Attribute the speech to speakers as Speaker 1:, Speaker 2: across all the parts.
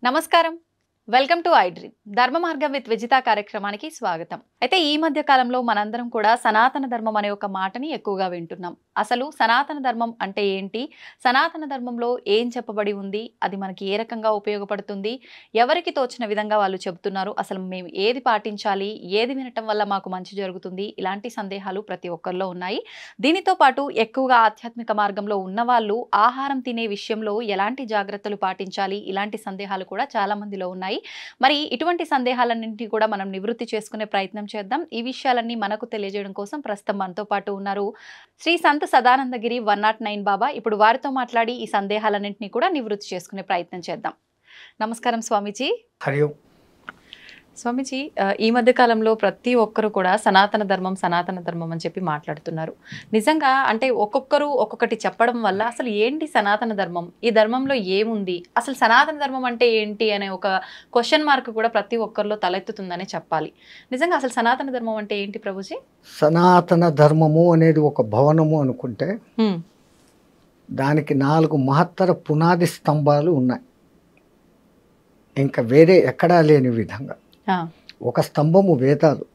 Speaker 1: నమస్కారం, welcome to I dream. ధర్మ మార్గం విత్ విజిత కార్యక్రమానికి స్వాగతం. అయితే ఈ మధ్య కాలంలో మనందరం కూడా సనాతన ధర్మం అనే ఒక మాటని ఎక్కువగా వింటున్నాం. అసలు సనాతన ధర్మం అంటే ఏంటి, సనాతన ధర్మంలో ఏం చెప్పబడి ఉంది, అది మనకి ఏ రకంగా ఉపయోగపడుతుంది, ఎవరికి తోచిన విధంగా వాళ్ళు చెబుతున్నారు, అసలు మేము ఏది పాటించాలి, ఏది వినటం వల్ల మాకు మంచి జరుగుతుంది, ఇలాంటి సందేహాలు ప్రతి ఒక్కరిలో ఉన్నాయి. దీనితో పాటు ఎక్కువగా ఆధ్యాత్మిక మార్గంలో ఉన్నవాళ్ళు ఆహారం తినే విషయంలో ఎలాంటి జాగ్రత్తలు పాటించాలి, ఇలాంటి సందేహాలు కూడా చాలా మందిలో ఉన్నాయి. మరి ఇటువంటి సందేహాలన్నింటినీ కూడా మనం నివృత్తి చేసుకునే ప్రయత్నం చేద్దాం. ఈ విషయాలన్నీ మనకు తెలియజేయడం కోసం ప్రస్తుతం మనతో పాటు ఉన్నారు శ్రీ సంత్ సదానందగిరి 109 బాబా. ఇప్పుడు వారితో మాట్లాడి ఈ సందేహాలన్నింటినీ కూడా నివృత్తి చేసుకునే ప్రయత్నం చేద్దాం. నమస్కారం స్వామీజీ.
Speaker 2: హరి ఓం.
Speaker 1: స్వామీజీ, ఈ మధ్య కాలంలో ప్రతి ఒక్కరు కూడా సనాతన ధర్మం అని చెప్పి మాట్లాడుతున్నారు. నిజంగా అంటే ఒక్కొక్కరు ఒక్కొక్కటి చెప్పడం వల్ల అసలు ఏంటి సనాతన ధర్మం, ఈ ధర్మంలో ఏముంది, అసలు సనాతన ధర్మం అంటే ఏంటి అనే ఒక క్వశ్చన్ మార్క్ కూడా ప్రతి ఒక్కరిలో తలెత్తుతుందనే చెప్పాలి. నిజంగా అసలు సనాతన ధర్మం అంటే ఏంటి ప్రభుజీ?
Speaker 2: సనాతన ధర్మము అనేది ఒక భవనము అనుకుంటే దానికి 4 మహత్తర పునాది స్తంభాలు ఉన్నాయి. ఇంకా వేరే ఎక్కడా లేని విధంగా ఒక స్తంభము వేదాలు,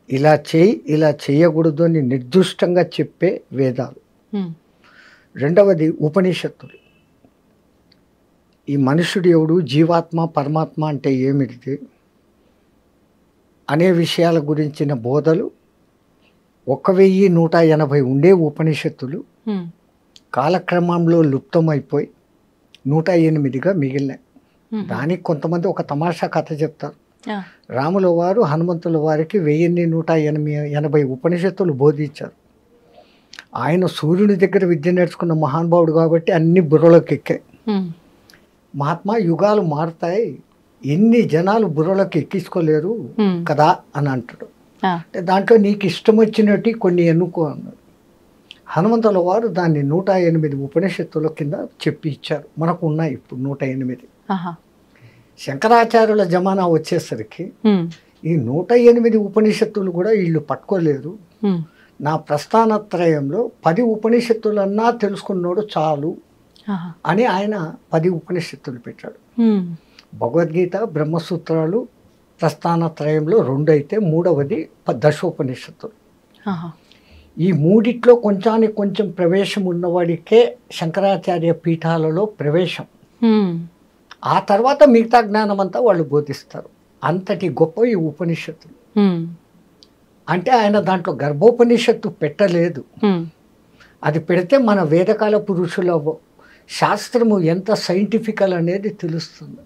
Speaker 2: ఇలా చేయి ఇలా చేయకూడదు అని నిర్దిష్టంగా చెప్పే వేదాలు. రెండవది ఉపనిషత్తులు. ఈ మనుషుడు ఎవడు, జీవాత్మ పరమాత్మ అంటే ఏమిటి అనే విషయాల గురించిన బోధలు 1180 ఉండే ఉపనిషత్తులు కాలక్రమంలో లుప్తమైపోయి 108గా మిగిలినాయి. దానికి కొంతమంది ఒక తమాషా కథ చెప్తారు. రాముల వారు హనుమంతుల వారికి 1180 ఉపనిషత్తులు బోధించారు. ఆయన సూర్యుని దగ్గర విద్య నేర్చుకున్న మహానుభావుడు కాబట్టి అన్ని బుర్రలోకి ఎక్కాయి. మహాత్మా, యుగాలు మారుతాయి, ఎన్ని జనాలు బుర్రలోకి ఎక్కించుకోలేరు కదా అని అంటాడు. అంటే దాంట్లో నీకు ఇష్టం వచ్చినట్టు కొన్ని ఎన్నుకో అన్నాడు. హనుమంతుల వారు దాన్ని 108 ఉపనిషత్తుల కింద చెప్పి ఇచ్చారు. మనకు ఉన్నాయి ఇప్పుడు 108. శంకరాచార్యుల జమానా వచ్చేసరికి ఈ 108 ఉపనిషత్తులు కూడా వీళ్ళు పట్టుకోలేరు. నా ప్రస్థానత్రయంలో 10 ఉపనిషత్తులన్నా తెలుసుకున్నాడు చాలు అని ఆయన 10 ఉపనిషత్తులు పెట్టాడు. భగవద్గీత, బ్రహ్మసూత్రాలు ప్రస్థానత్రయంలో 2 అయితే 3వది దశోపనిషత్తులు. ఈ మూడిట్లో కొంచానికి కొంచెం ప్రవేశం ఉన్నవాడికే శంకరాచార్య పీఠాలలో ప్రవేశం. ఆ తర్వాత మిగతా జ్ఞానం అంతా వాళ్ళు బోధిస్తారు. అంతటి గొప్ప ఈ ఉపనిషత్తులు. అంటే ఆయన దాంట్లో గర్భోపనిషత్తు పెట్టలేదు. అది పెడితే మన వేదకాల పురుషుల శాస్త్రము ఎంత సైంటిఫికల్ అనేది తెలుస్తుంది.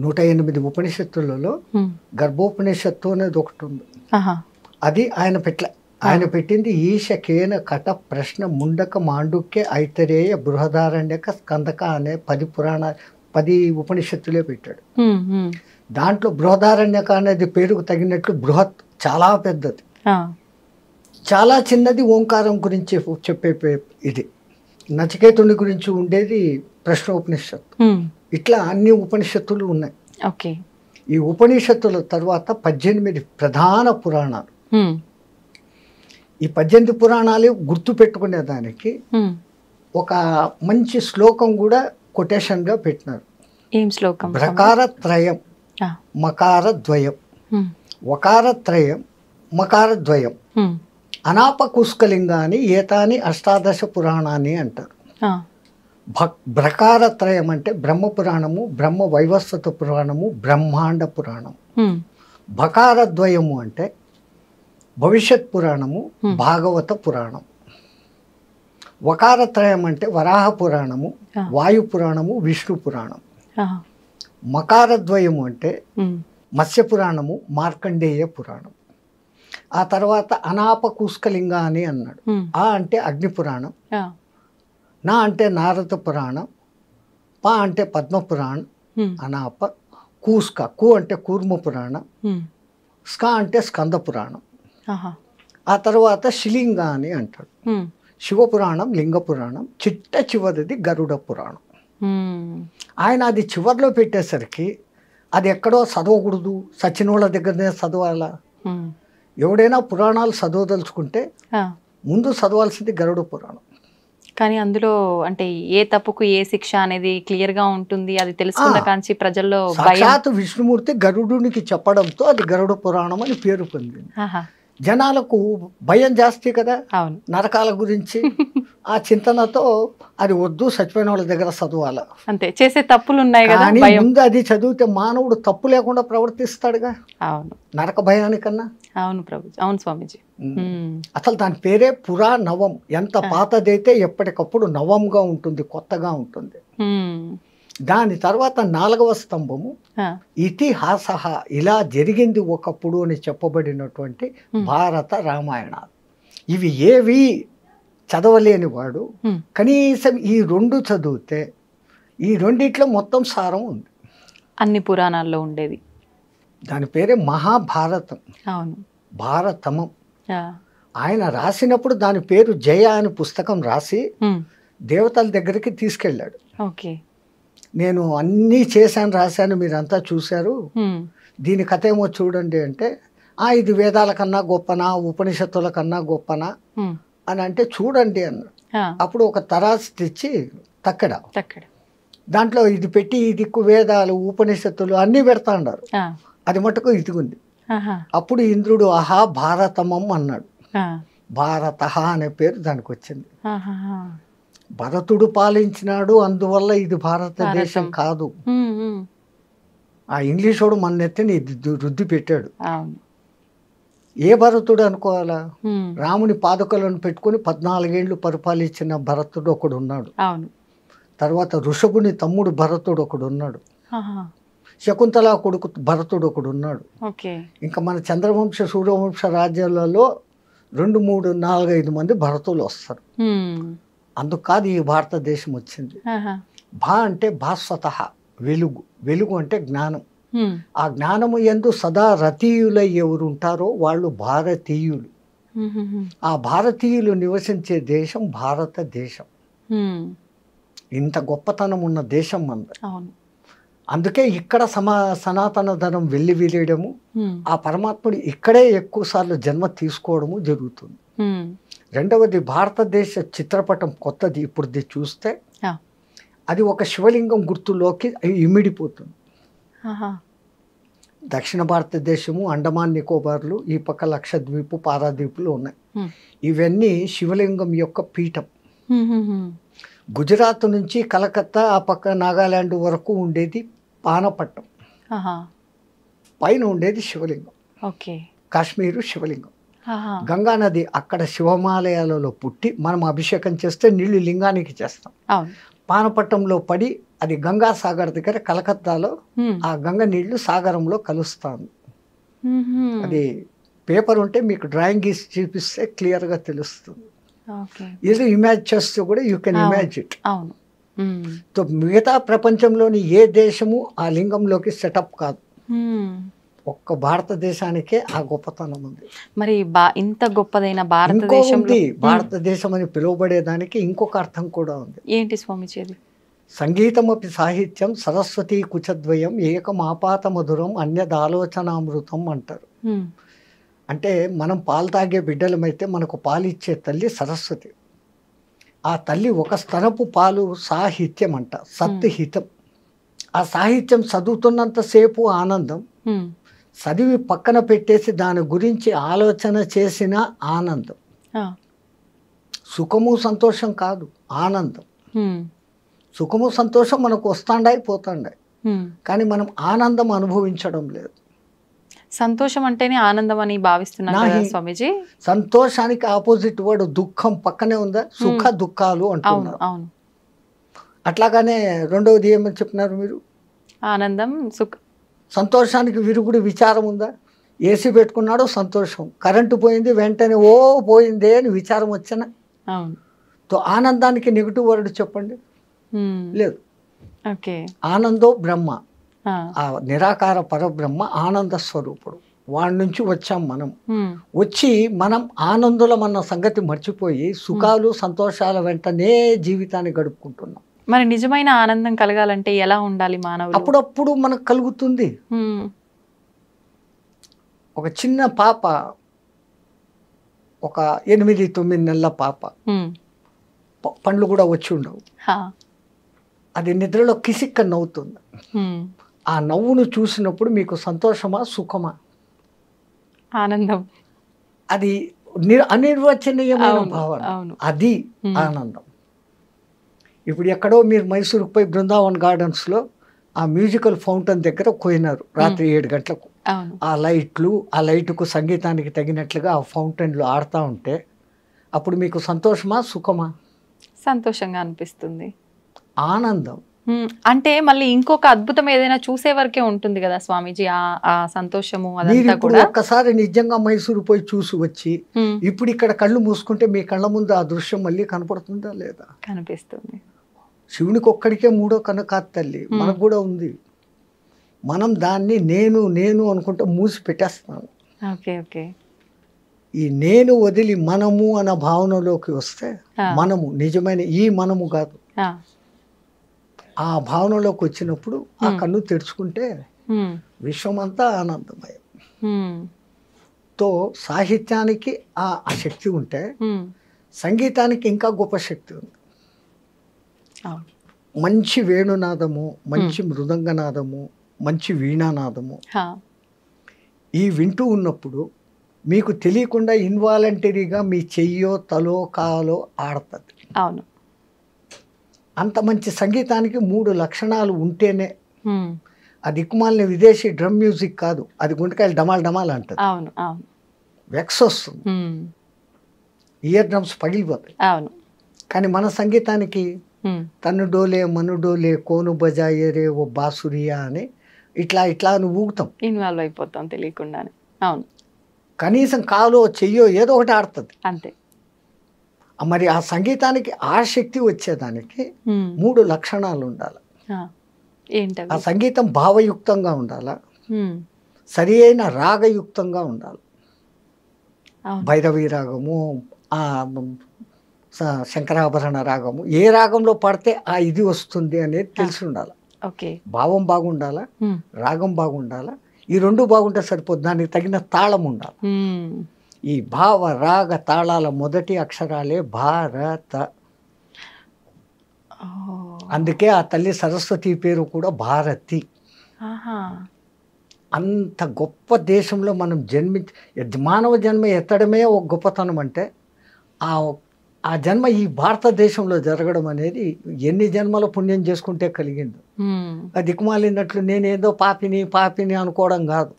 Speaker 2: 108 ఉపనిషత్తులలో గర్భోపనిషత్తు అనేది ఒకటి ఉంది. అది ఆయన ఆయన పెట్టింది ఈశ కేన కట ప్రశ్న ముండక మాండుక్య ఐతరేయ బృహదారణ్యక స్కందక అనే 10 ఉపనిషత్తులే పెట్టాడు. దాంట్లో బృహదారణ్యక అనేది పేరుకు తగినట్లు బృహత్ చాలా పెద్దది, చాలా చిన్నది ఓంకారం గురించి చెప్పే ఇది. నచికేతుని గురించి ఉండేది ప్రశ్నోపనిషత్తు. ఇట్లా అన్ని ఉపనిషత్తులు ఉన్నాయి. ఈ ఉపనిషత్తుల తర్వాత 18 ప్రధాన పురాణాలు. ఈ 18 పురాణాలు గుర్తు పెట్టుకునేదానికి ఒక మంచి శ్లోకం కూడా కొటేషన్గా పెట్టినారు.
Speaker 1: ఏం శ్లోకం?
Speaker 2: ప్రకారత్రయం మకారద్వయం, వకారత్రయం మకారద్వయం, అనాపకుష్కలింగాని ఏతాని అష్టాదశ పురాణాన్ని అంటారు. ప్రకారత్రయం అంటే బ్రహ్మ పురాణము, బ్రహ్మ వైవస్వత పురాణము, బ్రహ్మాండ పురాణం. బకారద్వయము అంటే భవిష్యత్ పురాణము, భాగవత పురాణం. వకారత్రయం అంటే వరాహ పురాణము, వాయు పురాణము, విష్ణు పురాణం. మకారద్వయము అంటే మత్స్య పురాణము, మార్కండేయ పురాణం. ఆ తర్వాత అనాపకుష్కలింగ అని అన్నాడు. ఆ అంటే అగ్ని పురాణం, నా అంటే నారద పురాణం, పా అంటే పద్మ పురాణం, అనాప. కూస్క, కు అంటే కూర్మ పురాణం, స్క అంటే స్కంద పురాణం. ఆ తర్వాత శిలింగ అని అంటాడు. శివపురాణం, లింగ పురాణం, చివరిది గరుడ పురాణం. ఆయన అది చివరిలో పెట్టేసరికి అది ఎక్కడో చదవకూడదు, సచినోళ్ళ దగ్గరనే చదవాలా. ఎవడైనా పురాణాలు చదవదలుచుకుంటే ముందు చదవాల్సింది గరుడ పురాణం.
Speaker 1: కానీ అందులో అంటే ఏ తప్పుకు ఏ శిక్ష అనేది క్లియర్ గా ఉంటుంది, అది తెలుసుకున్న కాంచి ప్రజల్లో భయం.
Speaker 2: సాక్షాత్ విష్ణుమూర్తి గరుడునికి చెప్పడంతో అది గరుడ పురాణం అని పేరు పొందింది. జనాలకు భయం జాస్తి కదా
Speaker 1: అవును,
Speaker 2: నరకాల గురించి. ఆ చింతనతో అది వద్దు, చచ్చిపోయిన వాళ్ళ దగ్గర చదవాల,
Speaker 1: అంతే. చేసే తప్పులు ఉన్నాయి కదా,
Speaker 2: కానీ
Speaker 1: భయం.
Speaker 2: ముందు అది చదివితే మానవుడు తప్పు లేకుండా ప్రవర్తిస్తాడుగా
Speaker 1: అవును,
Speaker 2: నరక భయానికన్నా.
Speaker 1: అవును ప్రభు, అవును స్వామీజీ.
Speaker 2: అసలు దాని పేరే పురా నవం. ఎంత పాతదైతే ఎప్పటికప్పుడు నవంగా ఉంటుంది, కొత్తగా ఉంటుంది. దాని తర్వాత 4వ స్తంభము ఇతిహాస, ఇలా జరిగింది ఒకప్పుడు అని చెప్పబడినటువంటి భారత రామాయణాలు. ఇవి ఏవి చదవలేని వాడు కనీసం ఈ 2 చదివితే ఈ రెండిట్లో మొత్తం సారం ఉంది.
Speaker 1: అన్ని పురాణాల్లో ఉండేది.
Speaker 2: దాని పేరే మహాభారతం.
Speaker 1: అవును,
Speaker 2: భారతమం. ఆయన రాసినప్పుడు దాని పేరు జయ అని పుస్తకం రాసి దేవతల దగ్గరికి తీసుకెళ్ళాడు.
Speaker 1: ఓకే,
Speaker 2: నేను అన్నీ చేశాను, రాశాను, మీరంతా చూశారు, దీని కథ ఏమో చూడండి అంటే, ఇది వేదాల కన్నా గొప్పనా, ఉపనిషత్తుల కన్నా గొప్పనా అని అంటే, చూడండి అన్నాడు. అప్పుడు ఒక తరాసు తెచ్చి తక్కడ దాంట్లో ఇది పెట్టి, ఇది వేదాలు ఉపనిషత్తులు అన్నీ పెడతా ఉన్నారు. అది మటుకు ఇదిగుంది. అప్పుడు ఇంద్రుడు ఆహా భారతమం అన్నాడు. భారత అనే పేరు దానికి వచ్చింది. భరతుడు పాలించినాడు, అందువల్ల ఇది భారతదేశం కాదు. ఆ ఇంగ్లీషోడు మన నెత్తిని ఇది రుద్ది పెట్టాడు. ఏ భరతుడు అనుకోవాలా? రాముని పాదుకలను పెట్టుకుని 14 ఏళ్ళు పరిపాలించిన భరతుడు ఒకడు ఉన్నాడు. తర్వాత ఋషభుని తమ్ముడు భరతుడు ఒకడు ఉన్నాడు. శకుంతల కొడుకు భరతుడు ఒకడు ఉన్నాడు. ఇంకా మన చంద్రవంశ సూర్యవంశ రాజ్యాలలో 2, 3, 4, 5 మంది భరతులు వస్తారు. అందుకు కాదు ఈ భారతదేశం వచ్చింది. భా అంటే భాస్వత, వెలుగు. వెలుగు అంటే జ్ఞానం. ఆ జ్ఞానము యందు సదా రతీయులై ఎవరు ఉంటారో వాళ్ళు భారతీయులు. ఆ భారతీయులు నివసించే దేశం భారతదేశం. ఇంత గొప్పతనం ఉన్న దేశం మనది. అందుకే ఇక్కడ సనాతన ధనం వెళ్ళి వీలేయడము, ఆ పరమాత్ముడు ఇక్కడే ఎక్కువ సార్లు జన్మ తీసుకోవడము జరుగుతుంది. రెండవది, భారతదేశ చిత్రపటం కొత్తది. ఇప్పుడు చూస్తే అది ఒక శివలింగం గుర్తులోకి ఇమిడిపోతుంది. దక్షిణ భారతదేశము, అండమాన్ నికోబార్లు, ఈ పక్క లక్షద్వీపు, పారాదీపులు ఉన్నాయి. ఇవన్నీ శివలింగం యొక్క పీఠం. గుజరాత్ నుంచి కలకత్తా, ఆ పక్క నాగాలాండ్ వరకు ఉండేది పానపట్టం. పైన ఉండేది శివలింగం. కాశ్మీరు శివలింగం. గంగా నది అక్కడ శివమాలయాలలో పుట్టి మనం అభిషేకం చేస్తే నీళ్లు లింగానికి చేస్తాం. పానపట్టంలో పడి అది గంగా సాగర్ దగ్గర కలకత్తాలో ఆ గంగ నీళ్లు సాగరంలో కలుస్తాను. అది పేపర్ ఉంటే మీకు డ్రాయింగ్ గీసి చూపిస్తే క్లియర్గా తెలుస్తుంది. ఇది ఇమాజ్ చేస్తే కూడా యూ కెన్ ఇమాజ్ ఇట్. సో మిగతా ప్రపంచంలోని ఏ దేశము ఆ లింగంలోకి సెటప్ కాదు. ఒక్క భారతదేశానికే ఆ గొప్పతనం ఉంది.
Speaker 1: మరి ఇంత గొప్పదైన భారతదేశం
Speaker 2: భారతదేశం అని పిలువబడేదానికి ఇంకొక అర్థం కూడా ఉంది.
Speaker 1: ఏంటి స్వామిజీ?
Speaker 2: సంగీతమపి సాహిత్యం సరస్వతీ కుచద్వయం ఏకం ఆపాత మధురం అన్యదాలోచనామృతం అంటారు. అంటే మనం పాలు తాగే బిడ్డలమైతే మనకు పాలిచ్చే తల్లి సరస్వతి. ఆ తల్లి ఒక స్తనపు పాలు సాహిత్యం అంట, సత్హితం. ఆ సాహిత్యం చదువుతున్నంతసేపు ఆనందం, చదివి పక్కన పెట్టేసి దాని గురించి ఆలోచన చేసిన ఆనందం. సుఖము సంతోషం కాదు, ఆనందం. సుఖము సంతోషం మనకు వస్తాండాయి పోతాండాయి, కానీ మనం ఆనందం అనుభవించడం లేదు.
Speaker 1: సంతోషం అంటేనే ఆనందం అని భావిస్తున్నారు స్వామీజీ.
Speaker 2: సంతోషానికి ఆపోజిట్ వర్డ్ దుఃఖం పక్కనే ఉందా? సుఖ దుఃఖాలు అంటున్నారు. అట్లాగానే రెండవది ఏమని చెప్పినారు మీరు?
Speaker 1: ఆనందం, సుఖ.
Speaker 2: సంతోషానికి విరుగుడు విచారం ఉందా? ఏసీ పెట్టుకున్నాడు సంతోషం, కరెంటు పోయింది వెంటనే ఓ పోయిందే అని విచారం వచ్చినా? తో ఆనందానికి నెగిటివ్ వర్డ్ చెప్పండి. లేదు. ఆనందో బ్రహ్మ, ఆ నిరాకార పరబ్రహ్మ ఆనంద స్వరూపుడు. వాడి నుంచి వచ్చాం మనం. వచ్చి మనం ఆనందులం అన్న సంగతి మర్చిపోయి సుఖాలు సంతోషాల వెంటనే జీవితాన్ని గడుపుకుంటున్నాం.
Speaker 1: మరి నిజమైన ఆనందం కలగాలంటే ఎలా ఉండాలి మానవులు?
Speaker 2: అప్పుడప్పుడు మనకు కలుగుతుంది. ఒక చిన్న పాప, ఒక 8-9 నెలల పాప, పండ్లు కూడా వచ్చి ఉండవు. అది నిద్రలో కిసిక్క నవ్వుతుంది. ఆ నవ్వును చూసినప్పుడు మీకు సంతోషమా సుఖమా?
Speaker 1: ఆనందం.
Speaker 2: అది అనిర్వచనీయమైన భావన, అది ఆనందం. ఇప్పుడు ఎక్కడో మీరు మైసూరుకు పోయి బృందావన్ గార్డెన్స్లో ఆ మ్యూజికల్ ఫౌంటైన్ దగ్గర పోయినారు రాత్రి 7 గంటలకు. ఆ లైట్కు సంగీతానికి తగినట్లుగా ఆ ఫౌంటైన్లు ఆడుతూ ఉంటే అప్పుడు మీకు సంతోషమా సుఖమా?
Speaker 1: సంతోషంగా అనిపిస్తుంది,
Speaker 2: ఆనందం.
Speaker 1: అంటే మళ్ళీ ఇంకొక అద్భుతం ఏదైనా చూసే వరకే ఉంటుంది కదా స్వామీజీ, ఆ సంతోషము అదంతా కూడా.
Speaker 2: ఒక్కసారి నిజంగా మైసూరు పోయి చూసి వచ్చి ఇప్పుడు ఇక్కడ కళ్ళు మూసుకుంటే మీ కళ్ళ ముందు ఆ దృశ్యం మళ్ళీ కనపడుతుందా లేదా?
Speaker 1: కనిపిస్తుంది.
Speaker 2: శివునికి ఒక్కడికే మూడో కన్ను కాదు తల్లి, మనకు కూడా ఉంది. మనం దాన్ని నేను నేను అనుకుంటూ మూసి పెట్టేస్తున్నాను. ఈ నేను వదిలి మనము అన్న భావనలోకి వస్తే, మనము నిజమైన ఈ మనము కాదు, ఆ భావనలోకి వచ్చినప్పుడు ఆ కన్ను తెరుచుకుంటే విశ్వమంతా ఆనందమయం. తో సాహిత్యానికి ఆ శక్తి ఉంటే సంగీతానికి ఇంకా గొప్ప శక్తి ఉంది. మంచి వేణునాదము, మంచి మృదంగనాదము, మంచి వీణానాదము ఈ వింటూ ఉన్నప్పుడు మీకు తెలియకుండా ఇన్వాలంటరీగా మీ చెయ్యో తలో కాలో ఆడుతుంది.
Speaker 1: అవును.
Speaker 2: అంత మంచి సంగీతానికి 3 లక్షణాలు ఉంటేనే. ఆ దిక్కుమాలిన విదేశీ డ్రమ్ మ్యూజిక్ కాదు, అది గుండెకాయలు డమాల్ డమాల్ అంటది.
Speaker 1: అవును అవును.
Speaker 2: వెక్స్ వస్తుంది, ఇయర్ డ్రమ్స్ పగిలిపోతాయి.
Speaker 1: అవును.
Speaker 2: కానీ మన సంగీతానికి తను డోలే మను డోలే కోను బజాయే రే ఓ బాసురియా అని ఇట్లా ఇట్లా అని ఊగుతాం,
Speaker 1: ఇన్వాల్వ్ అయిపోతాం తెలియకుండానే. అవును.
Speaker 2: కనీసం కాలో చెయ్యో ఏదో ఒకటి ఆడుతుంది
Speaker 1: అంతే.
Speaker 2: మరి ఆ సంగీతానికి ఆ శక్తి వచ్చేదానికి 3 లక్షణాలు ఉండాలి. ఆ సంగీతం భావయుక్తంగా ఉండాలా, సరి అయిన రాగయుక్తంగా ఉండాలి. భైరవి రాగము, శంకరాభరణ రాగము, ఏ రాగంలో పడితే ఆ ఇది వస్తుంది అనేది తెలిసి ఉండాలి. భావం బాగుండాలా, రాగం బాగుండాలా, ఈ 2 బాగుంటే సరిపోదు. దానికి తగిన తాళం ఉండాలి. ఈ భావ రాగ తాళాల మొదటి అక్షరాలే భారత. అందుకే ఆ తల్లి సరస్వతి పేరు కూడా భారతి. అంత గొప్ప దేశంలో మనం మానవ జన్మ ఎత్తడమే ఒక గొప్పతనం. అంటే ఆ జన్మ ఈ భారతదేశంలో జరగడం అనేది ఎన్ని జన్మల పుణ్యం చేసుకుంటే కలిగింది. అది దిక్కుమాలినట్లు నేనేదో పాపిని అనుకోవడం కాదు.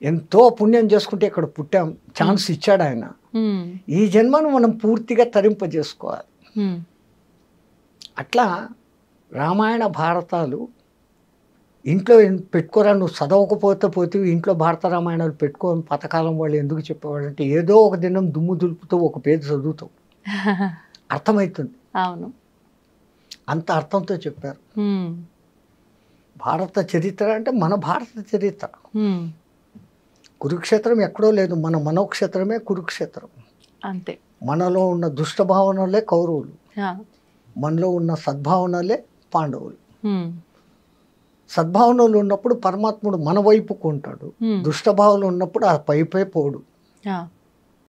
Speaker 2: ఎంతో పుణ్యం చేసుకుంటే ఇక్కడ పుట్టాం, ఛాన్స్ ఇచ్చాడు ఆయన. ఈ జన్మను మనం పూర్తిగా తరింపజేసుకోవాలి. అట్లా రామాయణ భారతాలు ఇంట్లో పెట్టుకోరా, నువ్వు చదవకపోతే ఇంట్లో భారత రామాయణాలు పెట్టుకోని పథకాలం వాళ్ళు ఎందుకు చెప్పేవాళ్ళు అంటే, ఏదో ఒక దినం దుమ్ము దులుపుతూ ఒక పేజీ చదువుతావు, అర్థమవుతుంది.
Speaker 1: అవును,
Speaker 2: అంత అర్థంతో చెప్పారు. భారత చరిత్ర అంటే మన భారత చరిత్ర. కురుక్షేత్రం ఎక్కడో లేదు, మన మనోక్షేత్రమే కురుక్షేత్రం.
Speaker 1: అంతే.
Speaker 2: మనలో ఉన్న దుష్ట భావనలే కౌరవులు, మనలో ఉన్న సద్భావనలే పాండవులు. సద్భావనలు ఉన్నప్పుడు పరమాత్ముడు మన వైపుకు ఉంటాడు, దుష్టభావనలు ఉన్నప్పుడు ఆ పైపై పోడు.